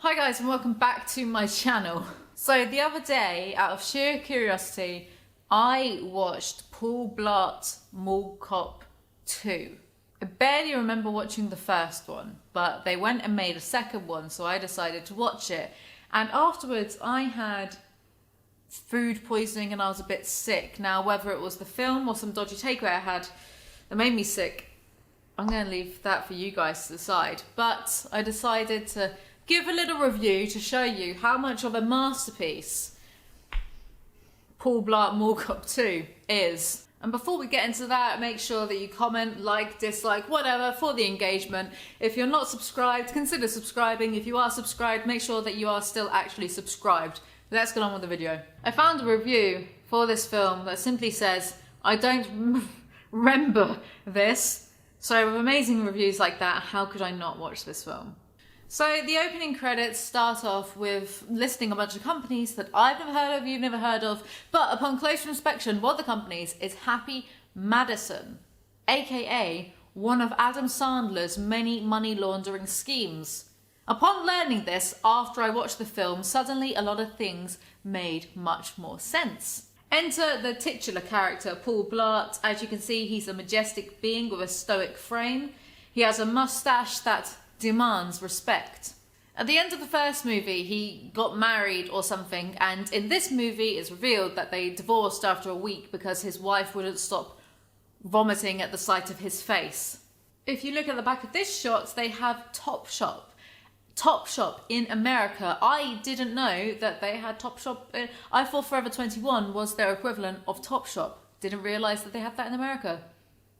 Hi guys and welcome back to my channel. So the other day, out of sheer curiosity, I watched Paul Blart Mall Cop 2. I barely remember watching the first one, but they went and made a second one, so I decided to watch it. And afterwards I had food poisoning and I was a bit sick. Now whether it was the film or some dodgy takeaway I had that made me sick, I'm going to leave that for you guys to decide. But I decided to give a little review to show you how much of a masterpiece Paul Blart Mall Cop 2 is. And before we get into that, make sure that you comment, like, dislike, whatever, for the engagement. If you're not subscribed, consider subscribing. If you are subscribed, make sure that you are still actually subscribed. Let's get on with the video. I found a review for this film that simply says, I don't remember this. So with amazing reviews like that, how could I not watch this film? So the opening credits start off with listing a bunch of companies that I've never heard of, you've never heard of, but upon closer inspection, one of the companies is Happy Madison, aka one of Adam Sandler's many money laundering schemes. Upon learning this, after I watched the film, suddenly a lot of things made much more sense. Enter the titular character, Paul Blart. As you can see, he's a majestic being with a stoic frame. He has a mustache that demands respect. At the end of the first movie, he got married or something, and in this movie it's revealed that they divorced after a week because his wife wouldn't stop vomiting at the sight of his face. If you look at the back of this shot, they have Topshop. Topshop in America. I didn't know that they had Topshop. I thought Forever 21 was their equivalent of Topshop. Didn't realise that they have that in America.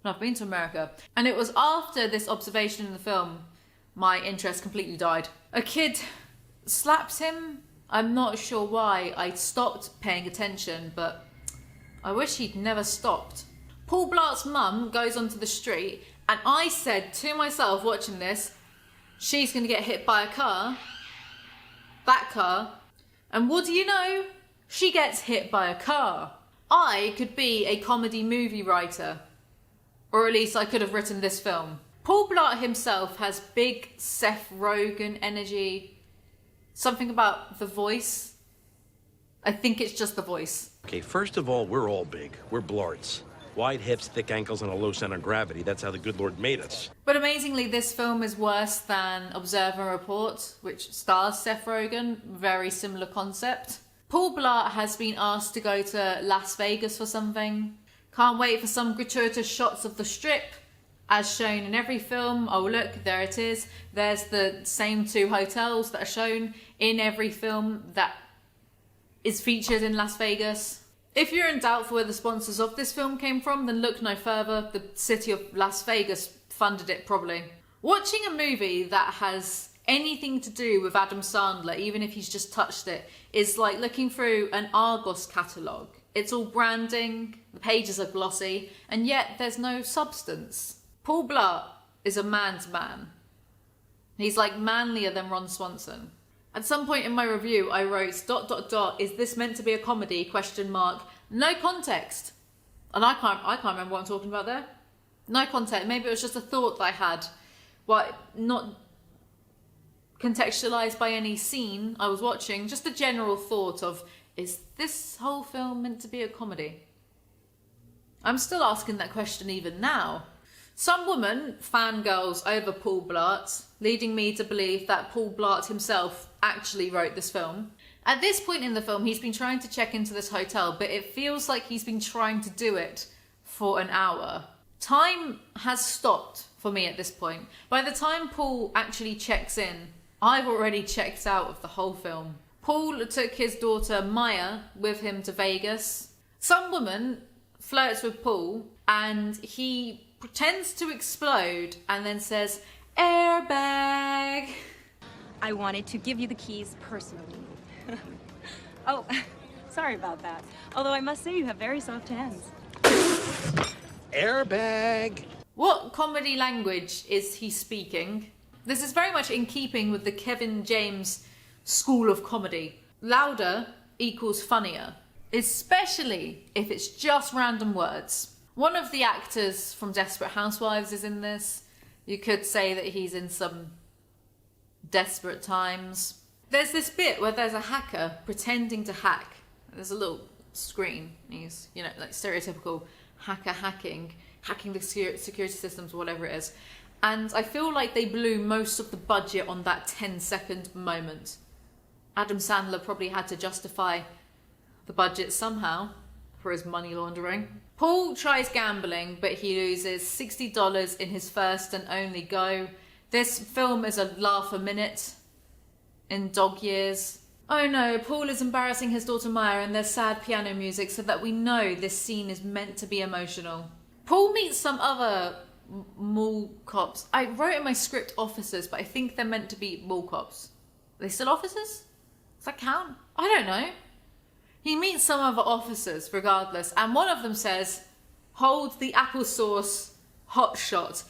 And I've been to America. And it was after this observation in the film my interest completely died. A kid slaps him. I'm not sure why. I stopped paying attention, but I wish he'd never stopped. Paul Blart's mum goes onto the street, and I said to myself watching this, she's going to get hit by a car. That car. And what do you know? She gets hit by a car. I could be a comedy movie writer. Or at least I could have written this film. Paul Blart himself has big Seth Rogen energy. Something about the voice. I think it's just the voice. Okay, first of all, we're all big. We're Blarts. Wide hips, thick ankles, and a low center of gravity. That's how the good Lord made us. But amazingly, this film is worse than Observe and Report, which stars Seth Rogen. Very similar concept. Paul Blart has been asked to go to Las Vegas for something. Can't wait for some gratuitous shots of the Strip. As shown in every film. Oh look, there it is. There's the same two hotels that are shown in every film that is featured in Las Vegas. If you're in doubt for where the sponsors of this film came from, then look no further. The city of Las Vegas funded it probably. Watching a movie that has anything to do with Adam Sandler, even if he's just touched it, is like looking through an Argos catalogue. It's all branding, the pages are glossy, and yet there's no substance. Paul Blart is a man's man. He's like manlier than Ron Swanson. At some point in my review, I wrote ... is this meant to be a comedy? ? No context. And I can't remember what I'm talking about there. No context. Maybe it was just a thought that I had. Not contextualized by any scene I was watching. Just a general thought of, is this whole film meant to be a comedy? I'm still asking that question even now. Some woman fangirls over Paul Blart, leading me to believe that Paul Blart himself actually wrote this film. At this point in the film, he's been trying to check into this hotel, but it feels like he's been trying to do it for an hour. Time has stopped for me at this point. By the time Paul actually checks in, I've already checked out of the whole film. Paul took his daughter Maya with him to Vegas. Some woman flirts with Paul and he pretends to explode and then says, airbag. I wanted to give you the keys personally. Oh, sorry about that. Although I must say you have very soft hands. Airbag. What comedy language is he speaking? This is very much in keeping with the Kevin James school of comedy. Louder equals funnier, especially if it's just random words. One of the actors from Desperate Housewives is in this. You could say that he's in some Desperate Times. There's this bit where there's a hacker pretending to hack. There's a little screen. He's, you know, like stereotypical hacker hacking the security systems or whatever it is. And I feel like they blew most of the budget on that 10-second moment. Adam Sandler probably had to justify the budget somehow for his money laundering. Paul tries gambling, but he loses $60 in his first and only go. This film is a laugh a minute in dog years. Oh no, Paul is embarrassing his daughter Maya and there's sad piano music so that we know this scene is meant to be emotional. Paul meets some other mall cops. I wrote in my script officers, but I think they're meant to be mall cops. Are they still officers? Does that count? I don't know. He meets some other officers regardless, and one of them says, "Hold the applesauce hot shot,"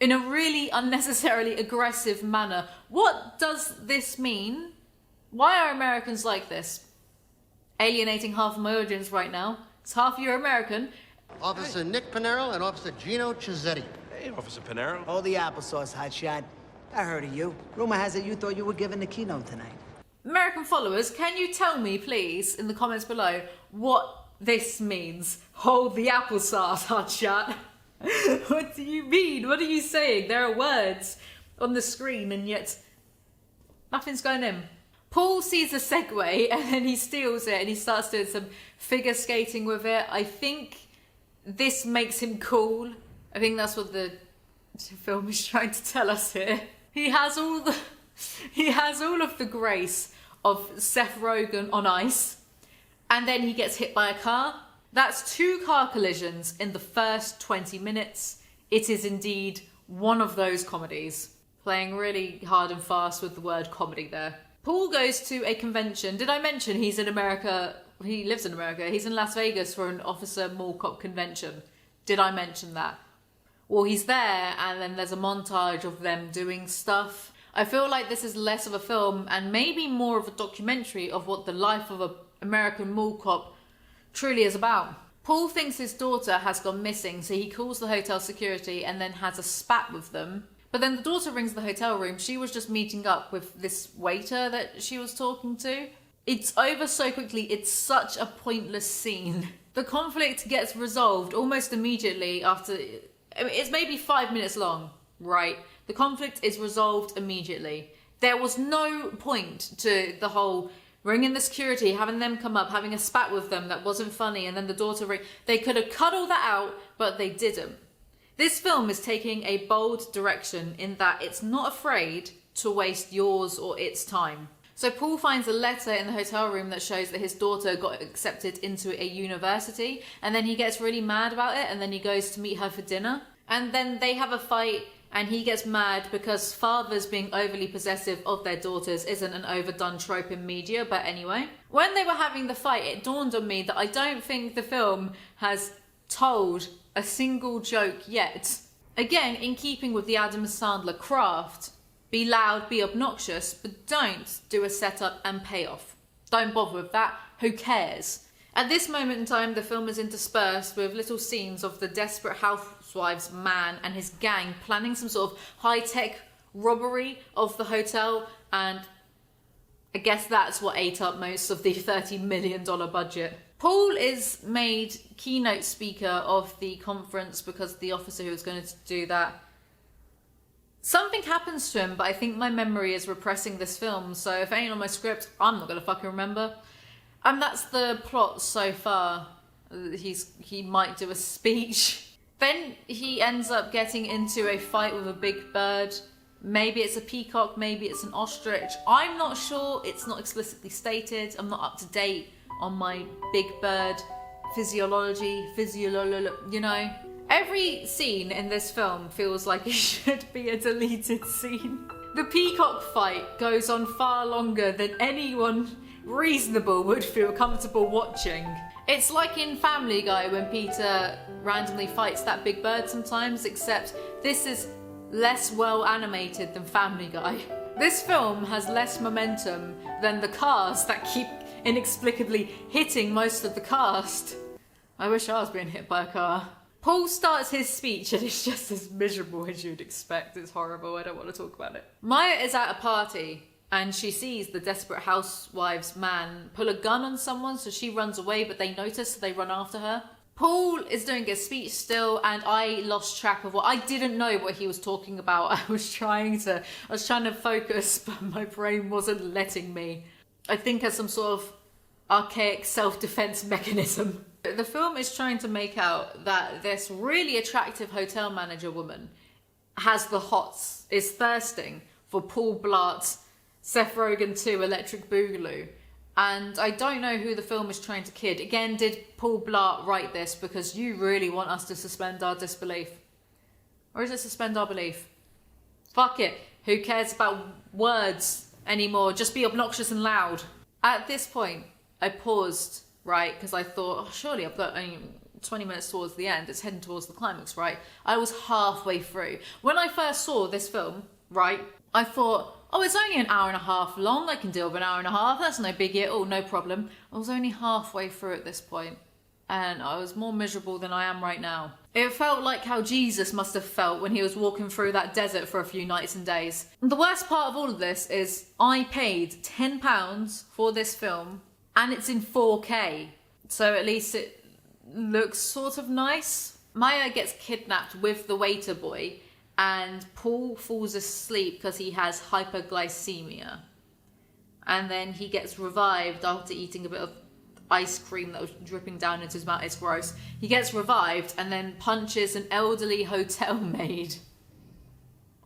in a really unnecessarily aggressive manner. What does this mean? Why are Americans like this? Alienating half of my audience right now. It's half you're American. Officer Nick Panero and Officer Gino Cizzetti. Hey, Officer Panero. Oh, the applesauce, hotshot. I heard of you. Rumor has it you thought you were giving the keynote tonight. American followers, can you tell me, please, in the comments below, what this means? Hold the applesauce, hotshot. What do you mean? What are you saying? There are words on the screen and yet nothing's going in. Paul sees a Segway and then he steals it and he starts doing some figure skating with it. I think this makes him cool. I think that's what the film is trying to tell us here. He has all of the grace of Seth Rogen on ice, and then he gets hit by a car. That's 2 car collisions in the first 20 minutes. It is indeed one of those comedies. Playing really hard and fast with the word comedy there. Paul goes to a convention. Did I mention he's in America? He lives in America. He's in Las Vegas for an officer mall cop convention. Did I mention that? Well, he's there and then there's a montage of them doing stuff. I feel like this is less of a film and maybe more of a documentary of what the life of an American mall cop truly is about. Paul thinks his daughter has gone missing, so he calls the hotel security and then has a spat with them. But then the daughter rings the hotel room. She was just meeting up with this waiter that she was talking to. It's over so quickly, it's such a pointless scene. The conflict gets resolved almost immediately after... I mean, it's maybe 5 minutes long, right? The conflict is resolved immediately. There was no point to the whole ringing the security, having them come up, having a spat with them that wasn't funny, and then the daughter ring. They could have cut all that out, but they didn't. This film is taking a bold direction in that it's not afraid to waste yours or its time. So Paul finds a letter in the hotel room that shows that his daughter got accepted into a university, and then he gets really mad about it, and then he goes to meet her for dinner. And then they have a fight, and he gets mad because fathers being overly possessive of their daughters isn't an overdone trope in media, but anyway. When they were having the fight, it dawned on me that I don't think the film has told a single joke yet. Again, in keeping with the Adam Sandler craft, be loud, be obnoxious, but don't do a setup and payoff. Don't bother with that. Who cares? At this moment in time, the film is interspersed with little scenes of the desperate housewives man and his gang planning some sort of high-tech robbery of the hotel, and I guess that's what ate up most of the $30 million budget. Paul is made keynote speaker of the conference because the officer who was going to do that, something happens to him, but I think my memory is repressing this film, so if it ain't on my script, I'm not going to fucking remember. And that's the plot so far. He might do a speech. Then he ends up getting into a fight with a big bird. Maybe it's a peacock, maybe it's an ostrich. I'm not sure, it's not explicitly stated. I'm not up to date on my big bird physiology, you know. Every scene in this film feels like it should be a deleted scene. The peacock fight goes on far longer than anyone reasonable would feel comfortable watching. It's like in Family Guy when Peter randomly fights that big bird sometimes, except this is less well animated than Family Guy. This film has less momentum than the cars that keep inexplicably hitting most of the cast. I wish I was being hit by a car. Paul starts his speech and it's just as miserable as you'd expect. It's horrible, I don't want to talk about it. Maya is at a party and she sees the desperate housewives man pull a gun on someone, so she runs away, but they notice, so they run after her. Paul is doing a speech still, and I lost track of I didn't know what he was talking about. I was trying to focus, but my brain wasn't letting me. I think as some sort of archaic self-defense mechanism. The film is trying to make out that this really attractive hotel manager woman has the hots, is thirsting for Paul Blart's Seth Rogen 2 Electric Boogaloo. And I don't know who the film is trying to kid. Again, did Paul Blart write this because you really want us to suspend our disbelief? Or is it suspend our belief? Fuck it. Who cares about words anymore? Just be obnoxious and loud. At this point, I paused, right? Because I thought, oh, surely I've got only 20 minutes towards the end. It's heading towards the climax, right? I was halfway through. When I first saw this film, right, I thought, oh, it's only an hour and a half long. I can deal with an hour and a half. That's no biggie at all, no problem. I was only halfway through at this point, and I was more miserable than I am right now. It felt like how Jesus must have felt when he was walking through that desert for a few nights and days. And the worst part of all of this is I paid £10 for this film, and it's in 4K. So at least it looks sort of nice. Maya gets kidnapped with the waiter boy, and Paul falls asleep because he has hyperglycemia. And then he gets revived after eating a bit of ice cream that was dripping down into his mouth. It's gross. He gets revived and then punches an elderly hotel maid.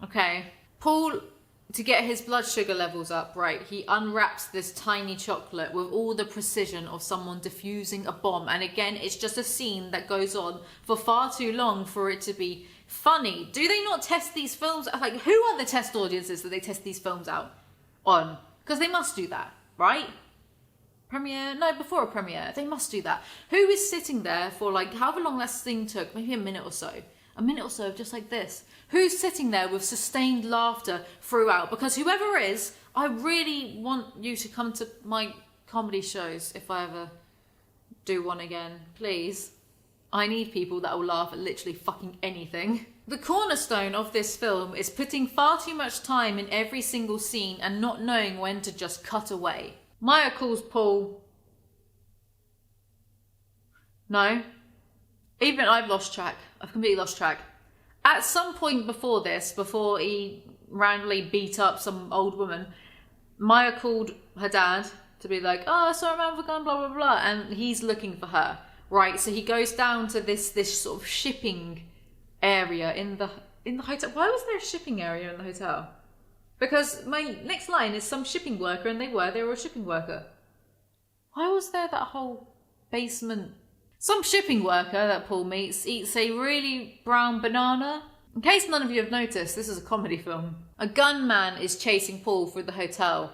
Okay. Paul, to get his blood sugar levels up, right, he unwraps this tiny chocolate with all the precision of someone defusing a bomb. And again, it's just a scene that goes on for far too long for it to be funny. Do they not test these films? Like, who are the test audiences that they test these films out on? Because they must do that, right? Premiere? No, before a premiere. They must do that. Who is sitting there for, like, however long that scene took? Maybe a minute or so. A minute or so of just like this. Who's sitting there with sustained laughter throughout? Because whoever is, I really want you to come to my comedy shows if I ever do one again. Please. I need people that will laugh at literally fucking anything. The cornerstone of this film is putting far too much time in every single scene and not knowing when to just cut away. Maya calls Paul. No. Even I've lost track. I've completely lost track. At some point before this, before he randomly beat up some old woman, Maya called her dad to be like, oh, I saw a man with a gun, blah, blah, blah. And he's looking for her. Right, so he goes down to this sort of shipping area in the hotel. Why was there a shipping area in the hotel? Because my next line is some shipping worker, and they were a shipping worker. Why was there that whole basement? Some shipping worker that Paul meets eats a really brown banana. In case none of you have noticed, this is a comedy film. A gunman is chasing Paul through the hotel,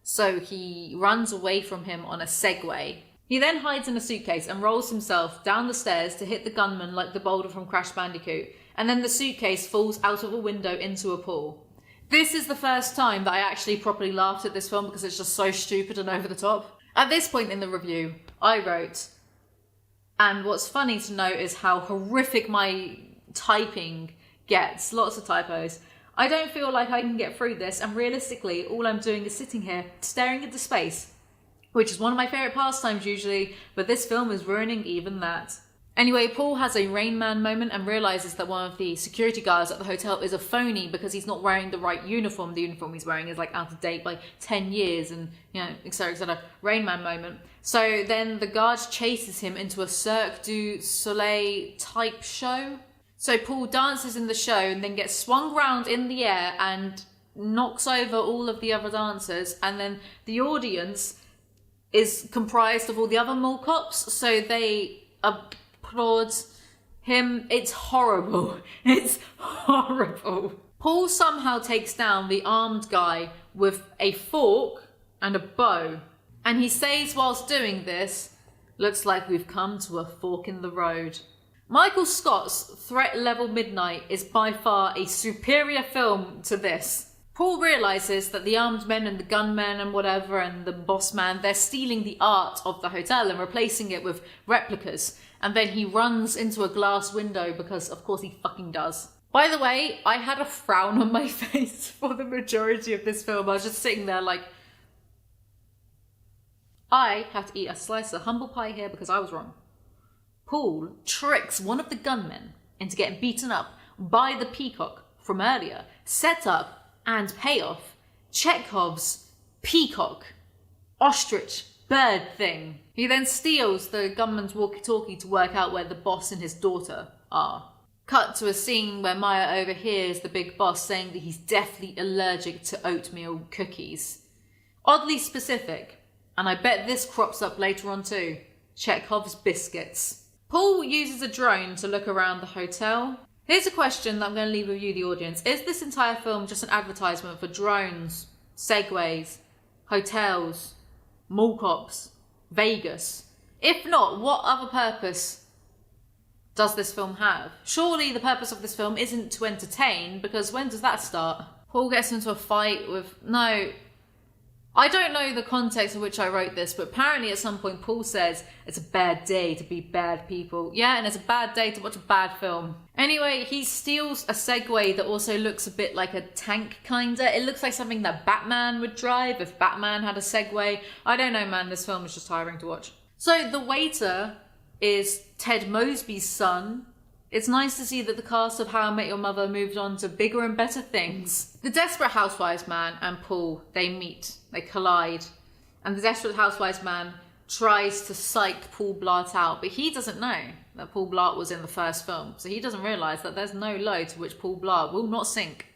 so he runs away from him on a Segway. He then hides in a suitcase and rolls himself down the stairs to hit the gunman like the boulder from Crash Bandicoot, and then the suitcase falls out of a window into a pool. This is the first time that I actually properly laughed at this film because it's just so stupid and over the top. At this point in the review, I wrote, and what's funny to note is how horrific my typing gets, lots of typos. I don't feel like I can get through this, and realistically, all I'm doing is sitting here staring into space, which is one of my favourite pastimes usually, but this film is ruining even that. Anyway, Paul has a Rain Man moment and realises that one of the security guards at the hotel is a phony because he's not wearing the right uniform. The uniform he's wearing is like out of date by 10 years and, you know, etc, etc. Rain Man moment. So then the guard chases him into a Cirque du Soleil type show. So Paul dances in the show and then gets swung round in the air and knocks over all of the other dancers, and then the audience is comprised of all the other mall cops, so they applaud him. It's horrible. It's horrible. Paul somehow takes down the armed guy with a fork and a bow, and he says whilst doing this, looks like we've come to a fork in the road. Michael Scott's Threat Level Midnight is by far a superior film to this. Paul realises that the armed men and the gunmen and whatever and the boss man, they're stealing the art of the hotel and replacing it with replicas. And then he runs into a glass window because of course he fucking does. By the way, I had a frown on my face for the majority of this film. I was just sitting there like, I have to eat a slice of humble pie here because I was wrong. Paul tricks one of the gunmen into getting beaten up by the peacock from earlier. Set up and payoff Chekhov's peacock, ostrich, bird thing. He then steals the gunman's walkie-talkie to work out where the boss and his daughter are. Cut to a scene where Maya overhears the big boss saying that he's deathly allergic to oatmeal cookies. Oddly specific, and I bet this crops up later on too. Chekhov's biscuits. Paul uses a drone to look around the hotel. Here's a question that I'm going to leave with you, the audience. Is this entire film just an advertisement for drones, segways, hotels, mall cops, Vegas? If not, what other purpose does this film have? Surely the purpose of this film isn't to entertain, because when does that start? Paul gets into a fight with... No, I don't know the context in which I wrote this, but apparently at some point Paul says it's a bad day to be bad people. Yeah, and it's a bad day to watch a bad film. Anyway, he steals a Segway that also looks a bit like a tank, kinda. It looks like something that Batman would drive if Batman had a Segway. I don't know, man, this film is just tiring to watch. So the waiter is Ted Mosby's son. It's nice to see that the cast of How I Met Your Mother moved on to bigger and better things. The Desperate Housewives man and Paul, they meet, they collide, and the Desperate Housewives man tries to psych Paul Blart out, but he doesn't know that Paul Blart was in the first film, so he doesn't realise that there's no low to which Paul Blart will not sink.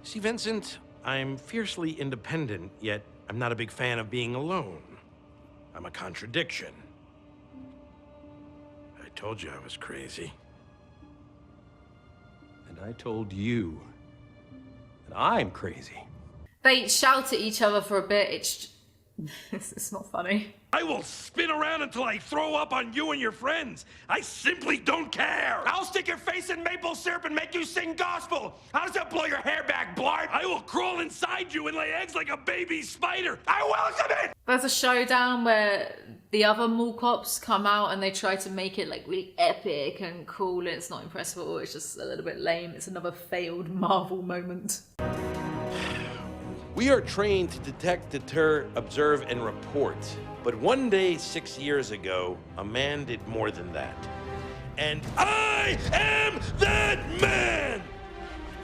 See, Vincent, I'm fiercely independent, yet I'm not a big fan of being alone. I'm a contradiction. I told you I was crazy. And I told you that I'm crazy. They shout at each other for a bit. It's not funny. I will spin around until I throw up on you and your friends. I simply don't care. I'll stick your face in maple syrup and make you sing gospel. How does that blow your hair back, Blart? I will crawl inside you and lay eggs like a baby spider. I welcome it! There's a showdown where the other mall cops come out and they try to make it like really epic and cool. It's not impressive at all. It's just a little bit lame. It's another failed Marvel moment. We are trained to detect, deter, observe, and report. But one day, 6 years ago, a man did more than that. And I am that man!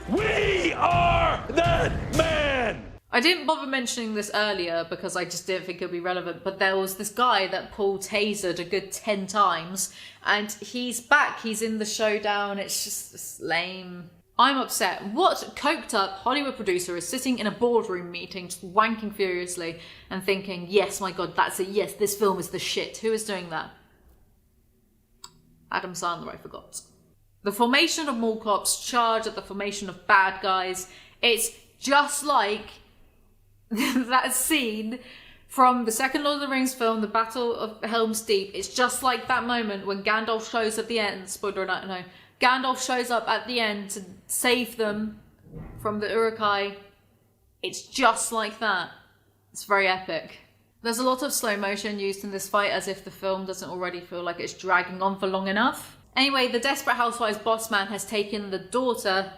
We are that man! I didn't bother mentioning this earlier because I just didn't think it would be relevant, but there was this guy that Paul tasered a good 10 times, and he's back, he's in the showdown, it's just lame. I'm upset. What coked up Hollywood producer is sitting in a boardroom meeting just wanking furiously and thinking, yes, my God, that's it, yes, this film is the shit. Who is doing that? Adam Sandler, I forgot. The formation of mall cops charge at the formation of bad guys. It's just like that scene from the second Lord of the Rings film, The Battle of Helm's Deep. It's just like that moment when Gandalf shows at the end, spoiler alert, no, Gandalf shows up at the end to save them from the Uruk-hai. It's just like that. It's very epic. There's a lot of slow motion used in this fight as if the film doesn't already feel like it's dragging on for long enough. Anyway, the Desperate Housewives boss man has taken the daughter,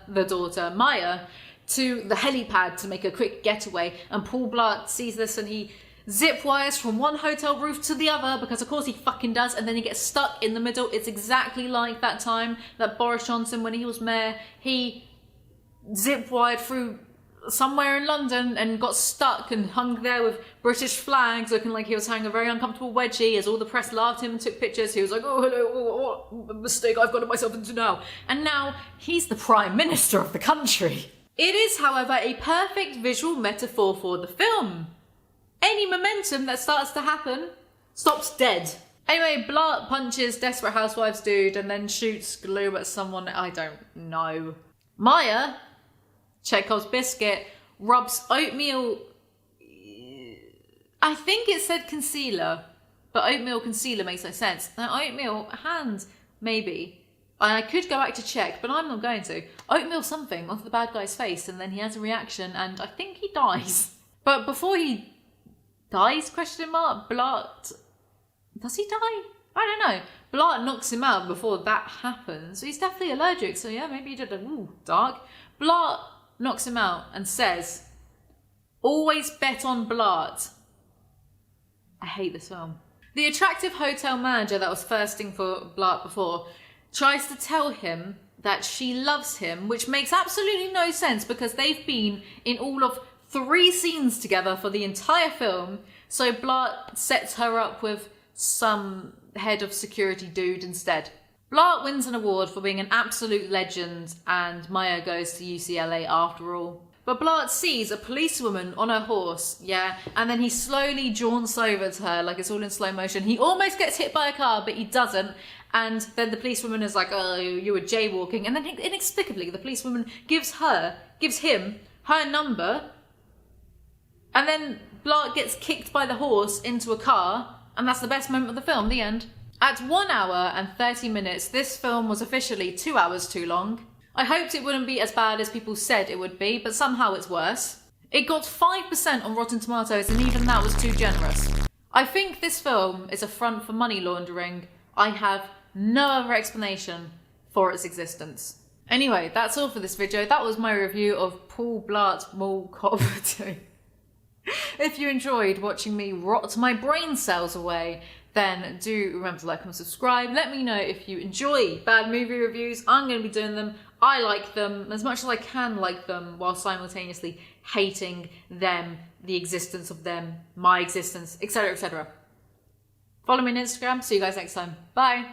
Maya, to the helipad to make a quick getaway, and Paul Blart sees this and he zip wires from one hotel roof to the other, because of course he fucking does, and then he gets stuck in the middle. It's exactly like that time that Boris Johnson, when he was mayor, he zip wired through somewhere in London and got stuck and hung there with British flags, looking like he was having a very uncomfortable wedgie, as all the press laughed at him and took pictures. He was like, oh hello, what mistake I've gotten myself into now. And now he's the Prime Minister of the country. It is, however, a perfect visual metaphor for the film. Any momentum that starts to happen stops dead. Anyway, Blart punches Desperate Housewives dude and then shoots glue at someone, I don't know. Maya, Chekhov's biscuit, rubs oatmeal... I think it said concealer, but oatmeal concealer makes no sense. Now, oatmeal hand, maybe. I could go back to check, but I'm not going to. Oatmeal something onto the bad guy's face, and then he has a reaction, and I think he dies. But before he dies, question mark, Blart... Does he die? I don't know. Blart knocks him out before that happens. So he's definitely allergic. So yeah, maybe he did a dark. Blart knocks him out and says, always bet on Blart. I hate this film. The attractive hotel manager that was thirsting for Blart before tries to tell him that she loves him, which makes absolutely no sense because they've been in all of 3 scenes together for the entire film. So Blart sets her up with some head of security dude instead. Blart wins an award for being an absolute legend and Maya goes to UCLA after all. But Blart sees a policewoman on her horse, yeah, and then he slowly jaunts over to her like it's all in slow motion. He almost gets hit by a car, but he doesn't. And then the policewoman is like, oh, you were jaywalking. And then inexplicably, the policewoman gives him her number. And then Blart gets kicked by the horse into a car. And that's the best moment of the film, the end. At 1 hour and 30 minutes, this film was officially 2 hours too long. I hoped it wouldn't be as bad as people said it would be, but somehow it's worse. It got 5% on Rotten Tomatoes, and even that was too generous. I think this film is a front for money laundering. I have no other explanation for its existence. Anyway, that's all for this video. That was my review of Paul Blart Mall Cop 2. If you enjoyed watching me rot my brain cells away, then do remember to like and subscribe. Let me know if you enjoy bad movie reviews. I'm going to be doing them. I like them as much as I can like them while simultaneously hating them, the existence of them, my existence, etc, etc. Follow me on Instagram. See you guys next time. Bye.